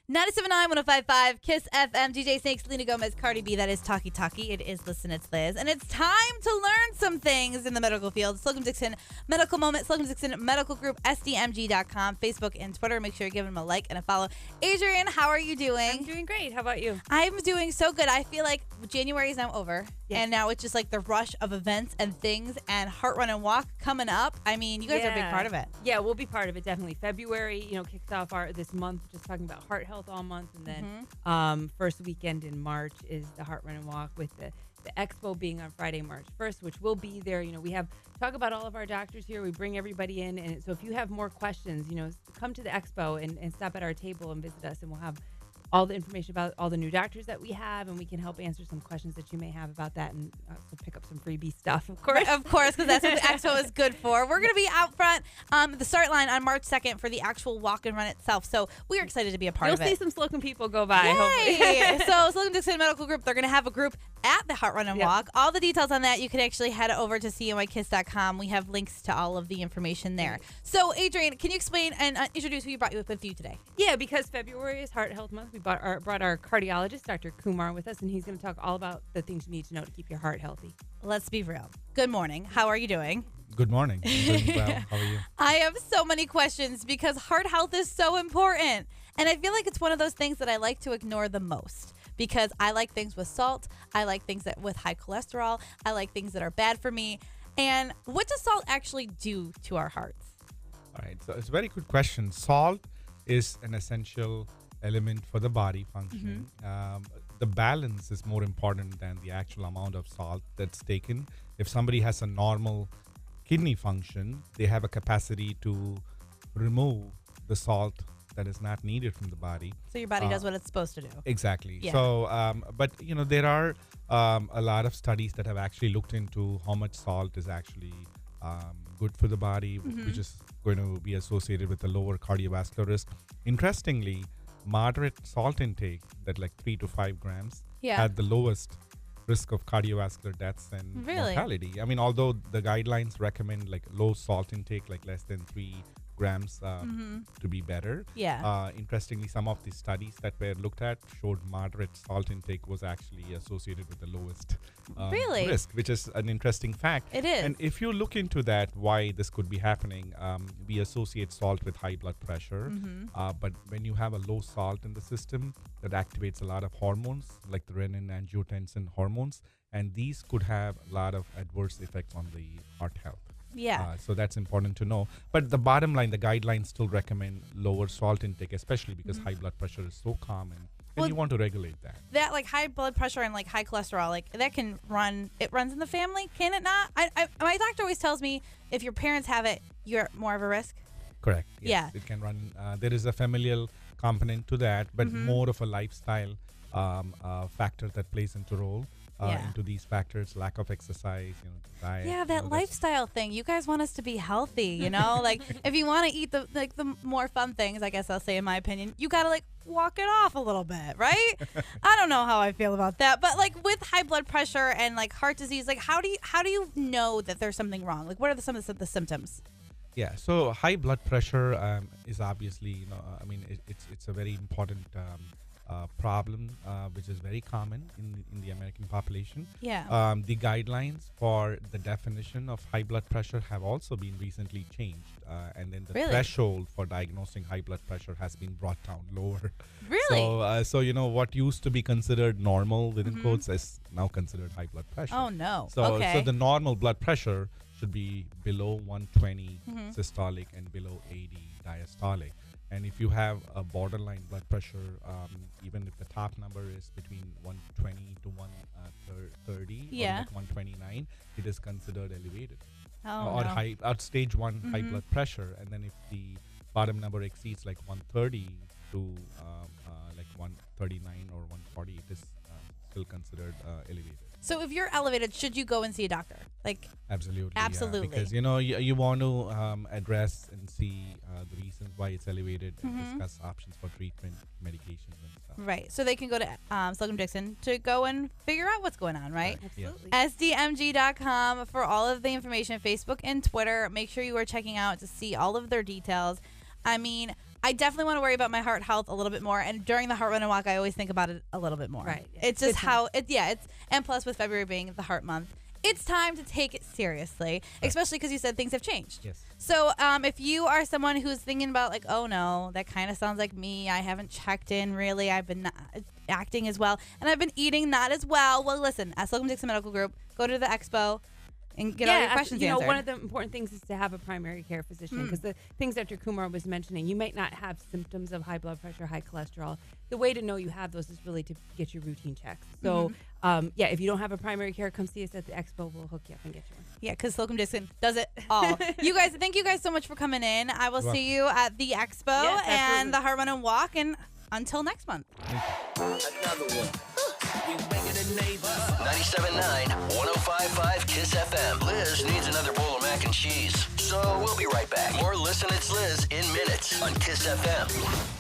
97.9, 105.5, KISS FM, DJ Snakes, Selena Gomez, Cardi B, that is Talkie Talkie. It is Listen, It's Liz. And it's time to learn some things in the medical field. Slocum Dickson Medical Moment, Slocum Dickson Medical Group, SDMG.com, Facebook and Twitter. Make sure you give them a like and a follow. Adrian, how are you doing? I'm doing great. How about you? I'm doing so good. I feel like January is now over. Yes. And now it's just like the rush of events and things and Heart Run and Walk coming up. I mean, you guys are a big part of it. Yeah, we'll be part of it, definitely. February, kicks off this month, just talking about heart health all month. And then first weekend in March is the Heart Run and Walk with the expo being on Friday, March 1st, which will be there. We have talk about all of our doctors here. We bring everybody in. And so if you have more questions, come to the expo and stop at our table and visit us, and we'll have all the information about all the new doctors that we have, and we can help answer some questions that you may have about that, and also pick up some freebie stuff, of course. Of course, because that's what the expo is good for. We're going to be out front the start line on March 2nd for the actual walk and run itself, so we are excited to be a part of it. You'll see some Slocum people go by, Yay! hopefully. So Slocum Dickson Medical Group, they're going to have a group at the Heart Run and Walk. All the details on that, you can actually head over to cnykiss.com. We have links to all of the information there. So, Adrian, can you explain and introduce who you brought with you today? Yeah, because February is Heart Health Month, we brought our cardiologist, Dr. Kumar, with us, and he's going to talk all about the things you need to know to keep your heart healthy. Let's be real. Good morning. How are you doing? Good morning. I'm doing well. How are you? I have so many questions because heart health is so important. And I feel like it's one of those things that I like to ignore the most because I like things with salt. I like things with high cholesterol. I like things that are bad for me. And what does salt actually do to our hearts? All right. So it's a very good question. Salt is an essential element for the body functioning. The balance is more important than the actual amount of salt that's taken. If somebody has a normal kidney function, they have a capacity to remove the salt that is not needed from the body. So your body does what it's supposed to do. Exactly. Yeah. So, but there are a lot of studies that have actually looked into how much salt is actually good for the body, which is going to be associated with a lower cardiovascular risk. Interestingly, moderate salt intake, that like 3 to 5 grams, had the lowest risk of cardiovascular deaths and mortality. I mean, although the guidelines recommend like low salt intake, like less than 3 grams to be better. Yeah. Interestingly, some of the studies that were looked at showed moderate salt intake was actually associated with the lowest risk, which is an interesting fact. It is. And if you look into that, why this could be happening, we associate salt with high blood pressure. But when you have a low salt in the system, that activates a lot of hormones, like the renin-angiotensin hormones, and these could have a lot of adverse effects on the heart health. Yeah. So that's important to know. But the bottom line, the guidelines still recommend lower salt intake, especially because high blood pressure is so common. And you want to regulate that. That like high blood pressure and like high cholesterol, like that can run. It runs in the family, can it not? My doctor always tells me if your parents have it, you're more of a risk. Correct. Yes, yeah. It can run. There is a familial component to that, but more of a lifestyle factor that plays into role. Into these factors, lack of exercise, diet. Yeah, that lifestyle thing. You guys want us to be healthy, like if you want to eat the more fun things, I guess I'll say in my opinion, you got to like walk it off a little bit, right? I don't know how I feel about that, but like with high blood pressure and like heart disease, like how do you know that there's something wrong? Like what are some of the symptoms? Yeah, so high blood pressure is obviously, it's a very important problem, which is very common in the American population. Yeah. The guidelines for the definition of high blood pressure have also been recently changed, and then the threshold for diagnosing high blood pressure has been brought down lower. Really? So what used to be considered normal within quotes is now considered high blood pressure. Oh no. So the normal blood pressure should be below 120 systolic and below 80 diastolic. And if you have a borderline blood pressure, even if the top number is between 120 to 130 or like 129, it is considered elevated. Or stage 1 high blood pressure. And then if the bottom number exceeds like 130 to like 139 or 140, it is still considered elevated. So if you're elevated, should you go and see a doctor? Like absolutely. Absolutely. Because you want to address and see the reasons why it's elevated and discuss options for treatment, medications and stuff. Right. So they can go to Slocum Dickson to go and figure out what's going on, right? Absolutely. SDMG.com for all of the information, Facebook and Twitter. Make sure you are checking out to see all of their details. I mean, I definitely want to worry about my heart health a little bit more. And during the Heart Run and Walk, I always think about it a little bit more. Right. It's just and plus with February being the Heart Month, it's time to take it seriously, especially because you said things have changed. Yes. So if you are someone who's thinking about like, oh no, that kind of sounds like me. I haven't checked in really. I've been not acting as well. And I've been eating not as well. Well, listen, at Slocum Dickson Medical Group, go to the expo and get all your questions answered. One of the important things is to have a primary care physician because the things Dr. Kumar was mentioning, you might not have symptoms of high blood pressure, high cholesterol. The way to know you have those is really to get your routine checks. So, if you don't have a primary care, come see us at the expo. We'll hook you up and get you one. Yeah, because Slocum Dickson does it all. You guys, thank you guys so much for coming in. I will see you at the expo and the Heart Run and Walk. And until next month. Another one. We banging the neighbors. 97.9, 105.5 KISS FM. Liz needs another bowl of mac and cheese. So we'll be right back. More Listen It's Liz in minutes on KISS FM.